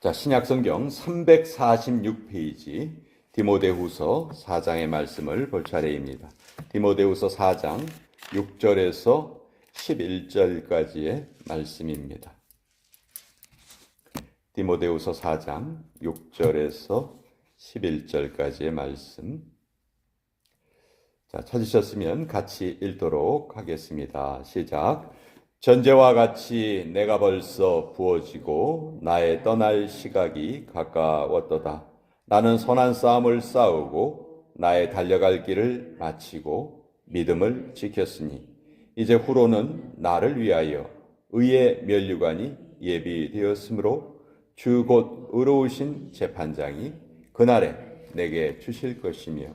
자, 신약성경 346페이지 디모데후서 4장의 말씀을 볼 차례입니다. 디모데후서 4장 6절에서 11절까지의 말씀입니다. 디모데후서 4장 6절에서 11절까지의 말씀. 자, 찾으셨으면 같이 읽도록 하겠습니다. 시작. 전제와 같이 내가 벌써 부어지고 나의 떠날 시각이 가까웠도다. 나는 선한 싸움을 싸우고 나의 달려갈 길을 마치고 믿음을 지켰으니 이제 후로는 나를 위하여 의의 면류관이 예비되었으므로 주 곧 의로우신 재판장이 그날에 내게 주실 것이며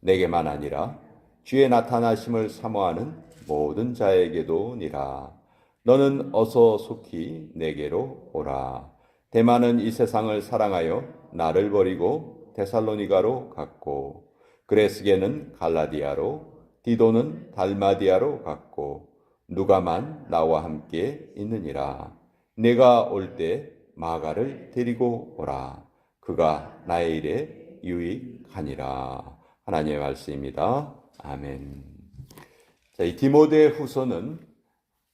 내게만 아니라 주의 나타나심을 사모하는 모든 자에게도니라. 너는 어서 속히 내게로 오라. 데마는 이 세상을 사랑하여 나를 버리고 데살로니가로 갔고, 그레스게는 갈라디아로, 디도는 달마디아로 갔고, 누가만 나와 함께 있느니라. 내가 올 때 마가를 데리고 오라. 그가 나의 일에 유익하니라. 하나님의 말씀입니다. 아멘. 자, 이 디모데후서는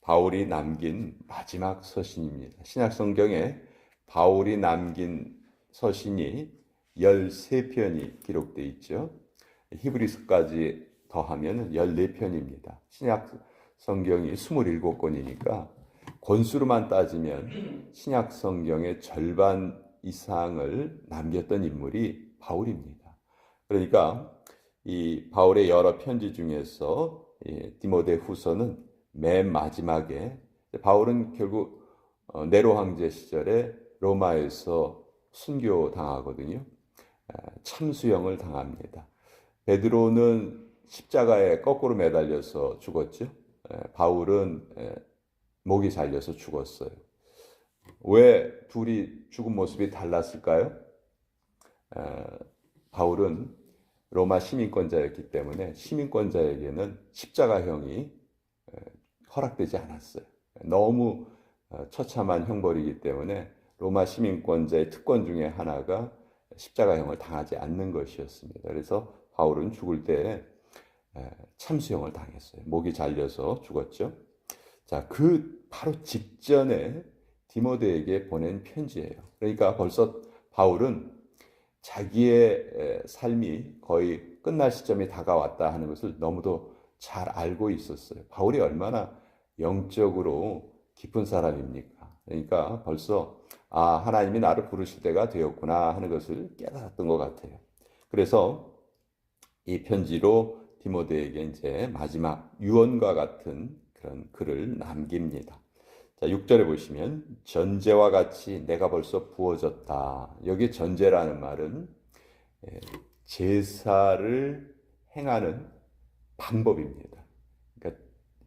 바울이 남긴 마지막 서신입니다. 신약성경에 바울이 남긴 서신이 13편이 기록되어 있죠. 히브리서까지 더하면 14편입니다. 신약성경이 27권이니까 권수로만 따지면 신약성경의 절반 이상을 남겼던 인물이 바울입니다. 그러니까 이 바울의 여러 편지 중에서 디모데후서는 맨 마지막에, 바울은 결국 네로 황제 시절에 로마에서 순교당하거든요. 참수형을 당합니다. 베드로는 십자가에 거꾸로 매달려서 죽었죠. 바울은 목이 잘려서 죽었어요. 왜 둘이 죽은 모습이 달랐을까요? 바울은 로마 시민권자였기 때문에 시민권자에게는 십자가형이 허락되지 않았어요. 너무 처참한 형벌이기 때문에 로마 시민권자의 특권 중에 하나가 십자가형을 당하지 않는 것이었습니다. 그래서 바울은 죽을 때 참수형을 당했어요. 목이 잘려서 죽었죠. 자, 그 바로 직전에 디모데에게 보낸 편지예요. 그러니까 벌써 바울은 자기의 삶이 거의 끝날 시점이 다가왔다 하는 것을 너무도 잘 알고 있었어요. 바울이 얼마나 영적으로 깊은 사람입니까? 그러니까 벌써 하나님이 나를 부르실 때가 되었구나 하는 것을 깨달았던 것 같아요. 그래서 이 편지로 디모데에게 이제 마지막 유언과 같은 그런 글을 남깁니다. 자, 6절에 보시면 전제와 같이 내가 벌써 부어졌다. 여기 전제라는 말은 제사를 행하는 방법입니다. 그러니까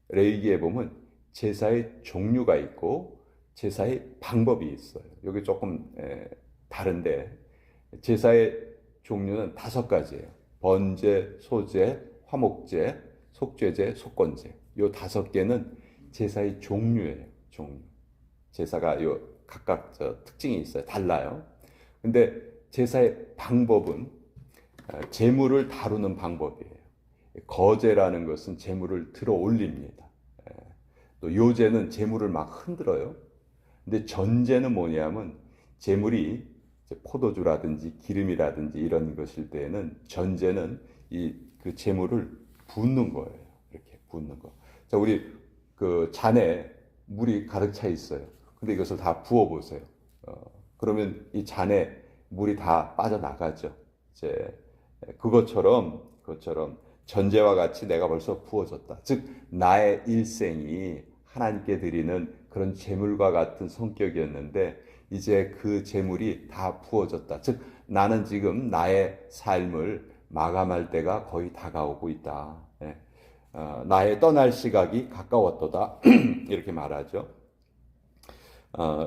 레위기에 보면 제사의 종류가 있고 제사의 방법이 있어요. 여기 조금 다른데 제사의 종류는 5가지예요. 번제, 소제, 화목제, 속죄제, 속건제. 요 5개는 제사의 종류예요. 종류. 제사가 요 각각 특징이 있어요. 달라요. 근데 제사의 방법은 제물을 다루는 방법이에요. 거제라는 것은 제물을 들어 올립니다. 또 요제는 제물을 막 흔들어요. 근데 전제는 뭐냐면 제물이 포도주라든지 기름이라든지 이런 것일 때에는 전제는 그 제물을 붓는 거예요. 이렇게 붓는 거. 자, 우리 그 잔에 물이 가득 차 있어요. 근데 이것을 다 부어 보세요. 그러면 이 잔에 물이 다 빠져나가죠. 이제 그것처럼 전제와 같이 내가 벌써 부어졌다. 즉 나의 일생이 하나님께 드리는 그런 제물과 같은 성격이었는데 이제 그 제물이 다 부어졌다. 즉 나는 지금 나의 삶을 마감할 때가 거의 다가오고 있다. 나의 떠날 시각이 가까웠도다. 이렇게 말하죠.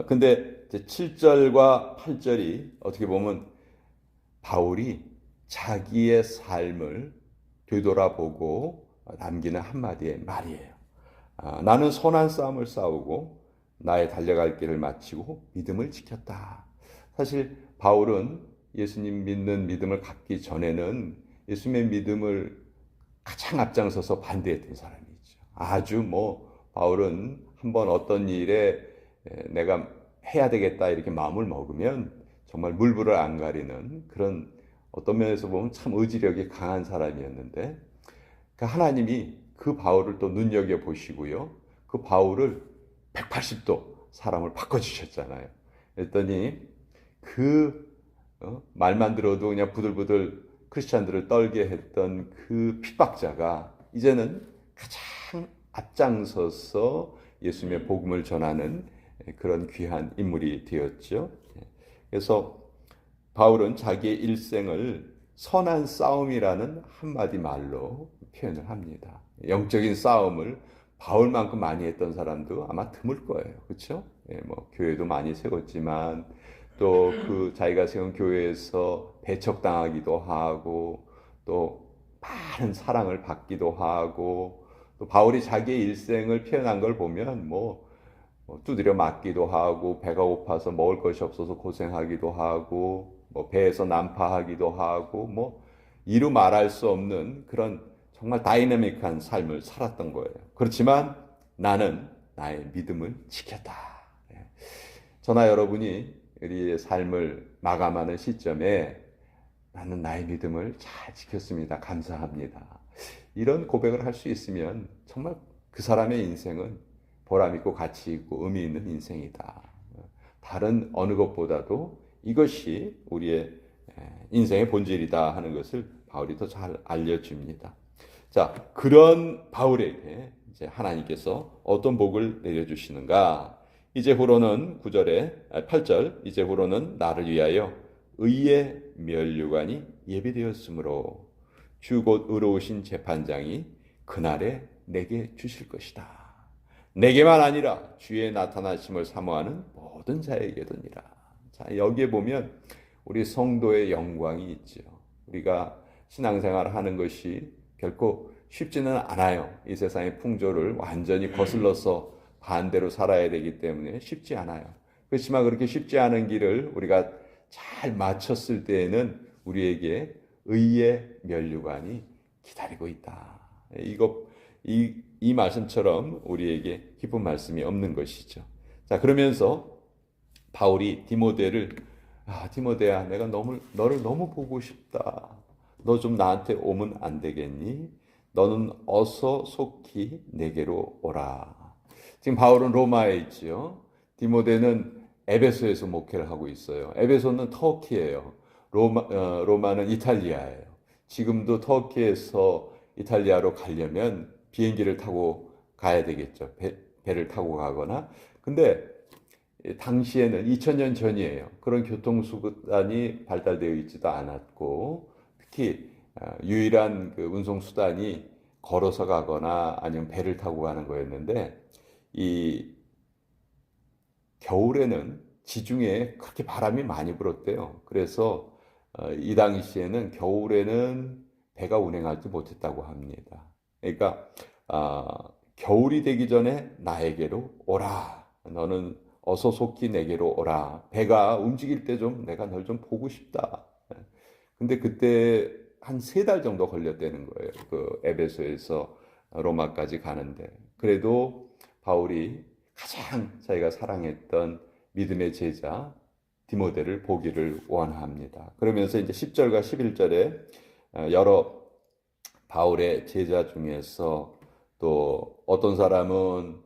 근데 7절과 8절이 어떻게 보면 바울이 자기의 삶을 되돌아보고 남기는 한마디의 말이에요. 나는 선한 싸움을 싸우고 나의 달려갈 길을 마치고 믿음을 지켰다. 사실 바울은 예수님 믿는 믿음을 갖기 전에는 예수님의 믿음을 가장 앞장서서 반대했던 사람이죠. 아주 바울은 한번 어떤 일에 내가 해야 되겠다 이렇게 마음을 먹으면 정말 물불을 안 가리는 그런, 어떤 면에서 보면 참 의지력이 강한 사람이었는데, 하나님이 그 바울을 또 눈여겨 보시고요, 그 바울을 180도 사람을 바꿔주셨잖아요. 그랬더니 말만 들어도 그냥 부들부들 크리스찬들을 떨게 했던 그 핍박자가 이제는 가장 앞장서서 예수님의 복음을 전하는 그런 귀한 인물이 되었죠. 그래서 바울은 자기의 일생을 선한 싸움이라는 한마디 말로 표현을 합니다. 영적인 싸움을 바울만큼 많이 했던 사람도 아마 드물 거예요. 그렇죠? 교회도 많이 세웠지만 또 그 자기가 세운 교회에서 배척당하기도 하고 또 많은 사랑을 받기도 하고, 또 바울이 자기의 일생을 표현한 걸 보면 두드려 맞기도 하고, 배가 고파서 먹을 것이 없어서 고생하기도 하고, 배에서 난파하기도 하고, 이루 말할 수 없는 그런 정말 다이내믹한 삶을 살았던 거예요. 그렇지만 나는 나의 믿음을 지켰다. 저나 여러분이 우리의 삶을 마감하는 시점에 나는 나의 믿음을 잘 지켰습니다. 감사합니다. 이런 고백을 할 수 있으면 정말 그 사람의 인생은 보람 있고 가치 있고 의미 있는 인생이다. 다른 어느 것보다도 이것이 우리의 인생의 본질이다 하는 것을 바울이 더 잘 알려줍니다. 자, 그런 바울에게 이제 하나님께서 어떤 복을 내려주시는가? 이제후로는 8절, 이제후로는 나를 위하여 의의 면류관이 예비되었으므로 주 곧 의로우신 재판장이 그날에 내게 주실 것이다. 내게만 아니라 주의 나타나심을 사모하는 모든 자에게도니라. 자, 여기에 보면 우리 성도의 영광이 있죠. 우리가 신앙생활을 하는 것이 결코 쉽지는 않아요. 이 세상의 풍조를 완전히 거슬러서 반대로 살아야 되기 때문에 쉽지 않아요. 그렇지만 그렇게 쉽지 않은 길을 우리가 잘 마쳤을 때에는 우리에게 의의 면류관이 기다리고 있다. 이 말씀처럼 우리에게 기쁜 말씀이 없는 것이죠. 자, 그러면서 바울이 디모데야, 내가 너를 너무 보고 싶다. 너 좀 나한테 오면 안 되겠니? 너는 어서 속히 내게로 오라. 지금 바울은 로마에 있지요. 디모데는 에베소에서 목회를 하고 있어요. 에베소는 터키예요. 로마는 이탈리아예요. 지금도 터키에서 이탈리아로 가려면 비행기를 타고 가야 되겠죠. 배를 타고 가거나. 근데 당시에는 2000년 전이에요. 그런 교통수단이 발달되어 있지도 않았고, 특히 유일한 그 운송수단이 걸어서 가거나 아니면 배를 타고 가는 거였는데, 이 겨울에는 지중해에 그렇게 바람이 많이 불었대요. 그래서 이 당시에는 겨울에는 배가 운행하지 못했다고 합니다. 그러니까 겨울이 되기 전에 나에게로 오라. 너는 어서 속히 내게로 오라. 배가 움직일 때 좀 내가 널 좀 보고 싶다. 근데 그때 한 3달 정도 걸렸다는 거예요. 그 에베소에서 로마까지 가는데. 그래도 바울이 가장 자기가 사랑했던 믿음의 제자 디모데를 보기를 원합니다. 그러면서 이제 10절과 11절에 여러 바울의 제자 중에서 또 어떤 사람은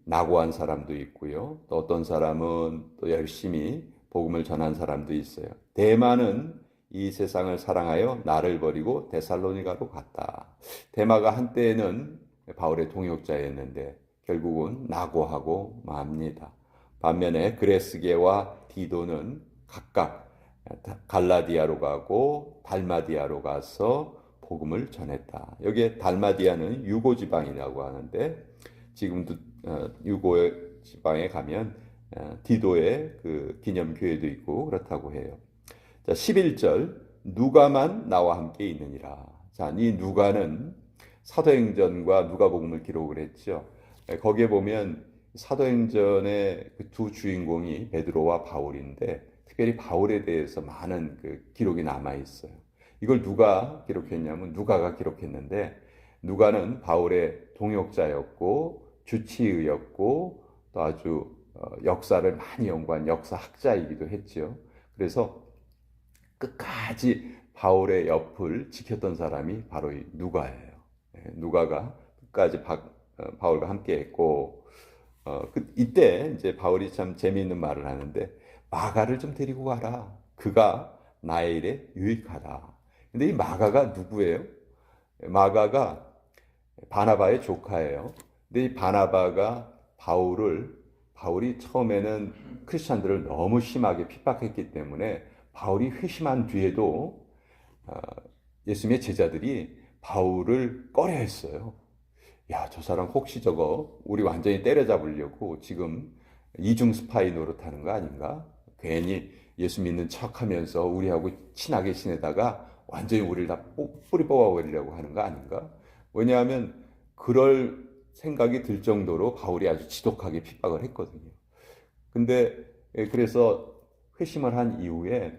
낙오한 사람도 있고요. 또 어떤 사람은 또 열심히 복음을 전한 사람도 있어요. 데마는 이 세상을 사랑하여 나를 버리고 데살로니가로 갔다. 데마가 한때는 바울의 동역자였는데 결국은 낙오하고 맙니다. 반면에 그레스게와 디도는 각각 갈라디아로 가고 달마디아로 가서 복음을 전했다. 여기에 달마디아는 유고 지방이라고 하는데 지금도 유고 지방에 가면 디도의 그 기념교회도 있고 그렇다고 해요. 자, 11절 누가만 나와 함께 있느니라. 자, 이 누가는 사도행전과 누가복음을 기록을 했죠. 거기에 보면 사도행전의 그 두 주인공이 베드로와 바울인데 특별히 바울에 대해서 많은 그 기록이 남아 있어요. 이걸 누가 기록했냐면 누가가 기록했는데, 누가는 바울의 동역자였고 주치의였고 또 아주 역사를 많이 연구한 역사학자이기도 했죠. 그래서 끝까지 바울의 옆을 지켰던 사람이 바로 이 누가예요. 누가가 끝까지 바울과 함께했고, 이때 이제 바울이 참 재미있는 말을 하는데, 마가를 좀 데리고 가라. 그가 나의 일에 유익하다. 근데 이 마가가 누구예요? 마가가 바나바의 조카예요. 근데 이 바나바가 바울이 처음에는 크리스찬들을 너무 심하게 핍박했기 때문에 바울이 회심한 뒤에도 예수님의 제자들이 바울을 꺼려했어요. 야, 저 사람 혹시 저거 우리 완전히 때려잡으려고 지금 이중 스파이 노릇하는 거 아닌가? 괜히 예수 믿는 척하면서 우리하고 친하게 지내다가 완전히 우리를 다 뿌리 뽑아버리려고 하는 거 아닌가? 왜냐하면 그럴 생각이 들 정도로 바울이 아주 지독하게 핍박을 했거든요. 근데 그래서 회심을 한 이후에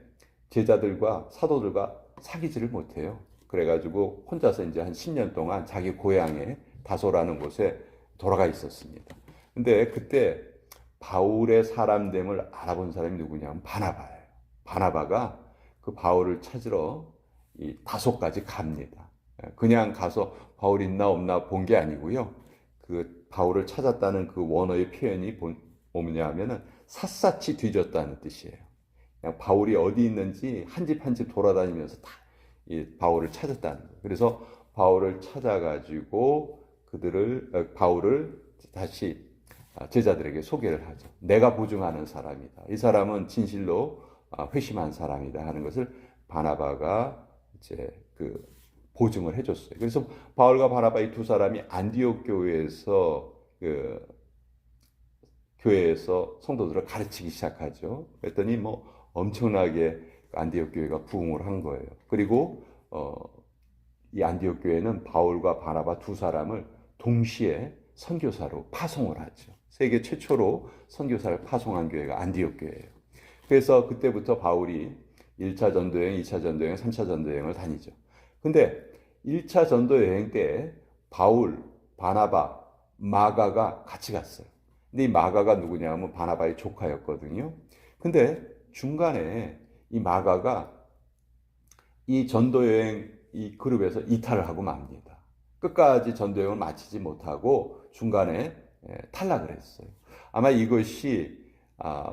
제자들과 사도들과 사귀지를 못해요. 그래가지고 혼자서 이제 한 10년 동안 자기 고향에 다소라는 곳에 돌아가 있었습니다. 근데 그때 바울의 사람됨을 알아본 사람이 누구냐면 바나바예요. 바나바가 그 바울을 찾으러 이 다소까지 갑니다. 그냥 가서 바울 있나 없나 본 게 아니고요. 그 바울을 찾았다는 그 원어의 표현이 뭐냐 하면은 샅샅이 뒤졌다는 뜻이에요. 그냥 바울이 어디 있는지 한 집 한 집 돌아다니면서 다 이 바울을 찾았다는 거예요. 그래서 바울을 찾아가지고 바울을 다시 제자들에게 소개를 하죠. 내가 보증하는 사람이다. 이 사람은 진실로 회심한 사람이다 하는 것을 바나바가 이제 그 보증을 해줬어요. 그래서 바울과 바나바 이 두 사람이 안디옥 교회에서 성도들을 가르치기 시작하죠. 그랬더니 뭐 엄청나게 안디옥 교회가 부흥을 한 거예요. 그리고 이 안디옥 교회는 바울과 바나바 두 사람을 동시에 선교사로 파송을 하죠. 세계 최초로 선교사를 파송한 교회가 안디옥 교회예요. 그래서 그때부터 바울이 1차 전도여행, 2차 전도여행, 3차 전도여행을 다니죠. 근데 1차 전도여행 때 바울, 바나바, 마가가 같이 갔어요. 근데 이 마가가 누구냐면 바나바의 조카였거든요. 근데 중간에 이 마가가 이 전도여행 이 그룹에서 이탈을 하고 맙니다. 끝까지 전도여행을 마치지 못하고 중간에 탈락을 했어요. 아마 이것이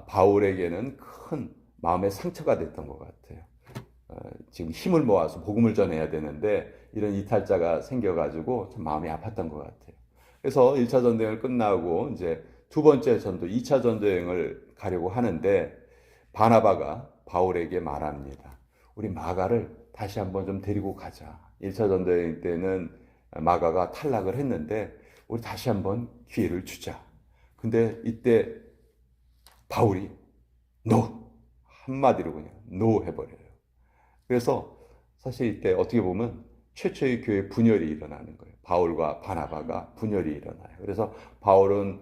바울에게는 큰 마음의 상처가 됐던 것 같아요. 지금 힘을 모아서 복음을 전해야 되는데 이런 이탈자가 생겨가지고 참 마음이 아팠던 것 같아요. 그래서 1차 전도여행을 끝나고 이제 두 번째 전도, 2차 전도여행을 가려고 하는데 바나바가 바울에게 말합니다. 우리 마가를 다시 한번 좀 데리고 가자. 1차 전도여행 때는 마가가 탈락을 했는데 우리 다시 한번 기회를 주자. 근데 이때 바울이 NO! 한마디로 그냥 NO 해버려요. 그래서 사실 이때 어떻게 보면 최초의 교회 분열이 일어나는 거예요. 바울과 바나바가 분열이 일어나요. 그래서 바울은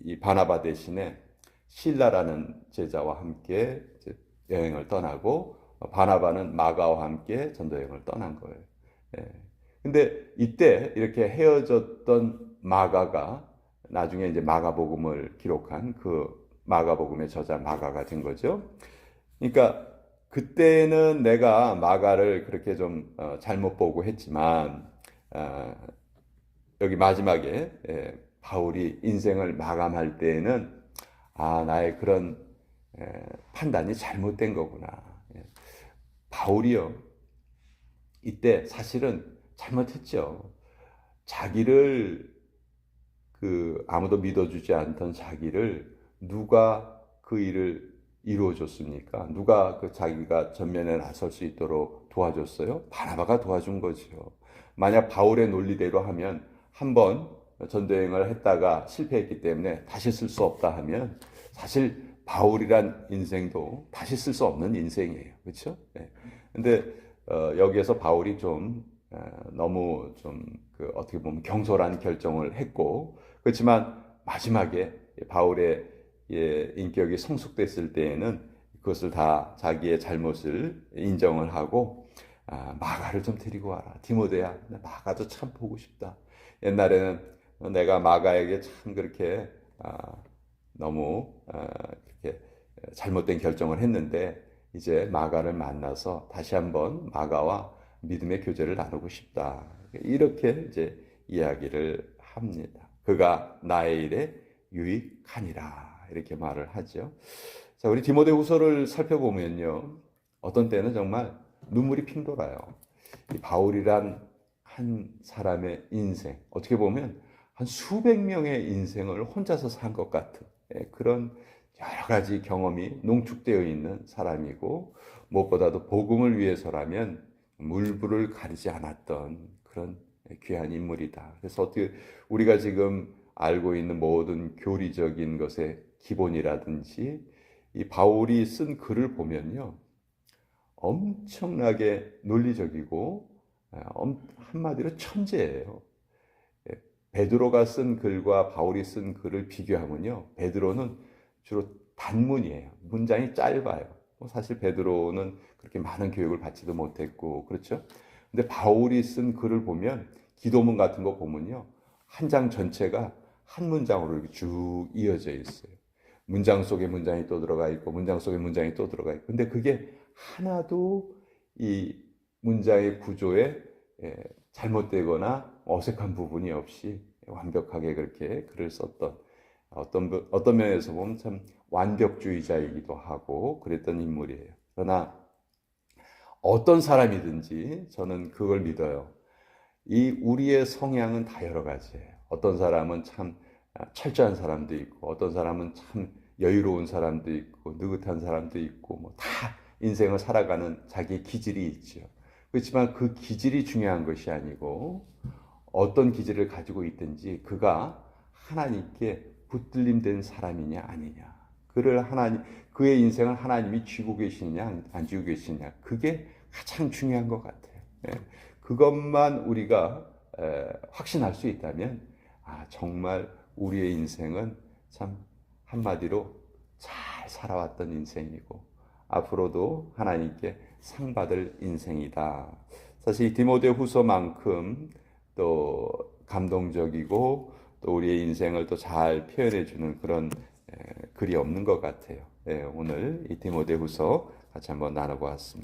이 바나바 대신에 실라라는 제자와 함께 여행을 떠나고 바나바는 마가와 함께 전도여행을 떠난 거예요. 근데 이때 이렇게 헤어졌던 마가가 나중에 이제 마가복음을 기록한 그 마가복음의 저자 마가가 된 거죠. 그러니까 그때는 내가 마가를 그렇게 좀 잘못 보고 했지만 여기 마지막에 바울이 인생을 마감할 때에는 나의 그런 판단이 잘못된 거구나. 바울이요. 이때 사실은 잘못했죠. 자기를 아무도 믿어주지 않던 자기를 누가 그 일을 이루어줬습니까? 누가 자기가 전면에 나설 수 있도록 도와줬어요? 바나바가 도와준 거죠. 만약 바울의 논리대로 하면 한번 전도여행을 했다가 실패했기 때문에 다시 쓸 수 없다 하면 사실 바울이란 인생도 다시 쓸 수 없는 인생이에요. 그렇죠? 근데 여기에서 바울이 좀 너무 좀 어떻게 보면 경솔한 결정을 했고, 그렇지만 마지막에 바울의 인격이 성숙됐을 때에는 그것을 다 자기의 잘못을 인정을 하고 마가를 좀 데리고 와라. 디모데야, 마가도 참 보고 싶다. 옛날에는 내가 마가에게 참 그렇게 너무 그렇게 잘못된 결정을 했는데 이제 마가를 만나서 다시 한번 마가와 믿음의 교제를 나누고 싶다. 이렇게 이제 이야기를 합니다. 그가 나의 일에 유익하니라. 이렇게 말을 하죠. 자, 우리 디모데후서를 살펴보면요. 어떤 때는 정말 눈물이 핑 돌아요. 이 바울이란 한 사람의 인생, 어떻게 보면 한 수백 명의 인생을 혼자서 산 것 같은 그런 여러 가지 경험이 농축되어 있는 사람이고, 무엇보다도 복음을 위해서라면 물불을 가리지 않았던 그런 귀한 인물이다. 그래서 어떻게 우리가 지금 알고 있는 모든 교리적인 것의 기본이라든지 이 바울이 쓴 글을 보면요, 엄청나게 논리적이고 한마디로 천재예요. 베드로가 쓴 글과 바울이 쓴 글을 비교하면요, 베드로는 주로 단문이에요. 문장이 짧아요. 사실 베드로는 그렇게 많은 교육을 받지도 못했고, 그렇죠? 근데 바울이 쓴 글을 보면 기도문 같은 거 보면요, 한 장 전체가 한 문장으로 이렇게 쭉 이어져 있어요. 문장 속에 문장이 또 들어가 있고, 문장 속에 문장이 또 들어가 있고, 근데 그게 하나도 이 문장의 구조에 잘못되거나 어색한 부분이 없이 완벽하게 그렇게 글을 썼던, 어떤 면에서 보면 참 완벽주의자이기도 하고 그랬던 인물이에요. 그러나 어떤 사람이든지 저는 그걸 믿어요. 이 우리의 성향은 다 여러 가지예요. 어떤 사람은 참 철저한 사람도 있고, 어떤 사람은 참 여유로운 사람도 있고, 느긋한 사람도 있고, 뭐 다 인생을 살아가는 자기 기질이 있죠. 그렇지만 그 기질이 중요한 것이 아니고, 어떤 기질을 가지고 있든지 그가 하나님께 붙들림된 사람이냐 아니냐, 그의 인생을 하나님이 쥐고 계시느냐 안 쥐고 계시느냐, 그게 가장 중요한 것 같아요. 그것만 우리가 확신할 수 있다면 정말 우리의 인생은 참 한마디로 잘 살아왔던 인생이고 앞으로도 하나님께 상 받을 인생이다. 사실 디모데후서만큼 또 감동적이고 또 우리의 인생을 또 잘 표현해 주는 그런 글이 없는 것 같아요. 오늘 이 디모데후서 같이 한번 나눠보았습니다.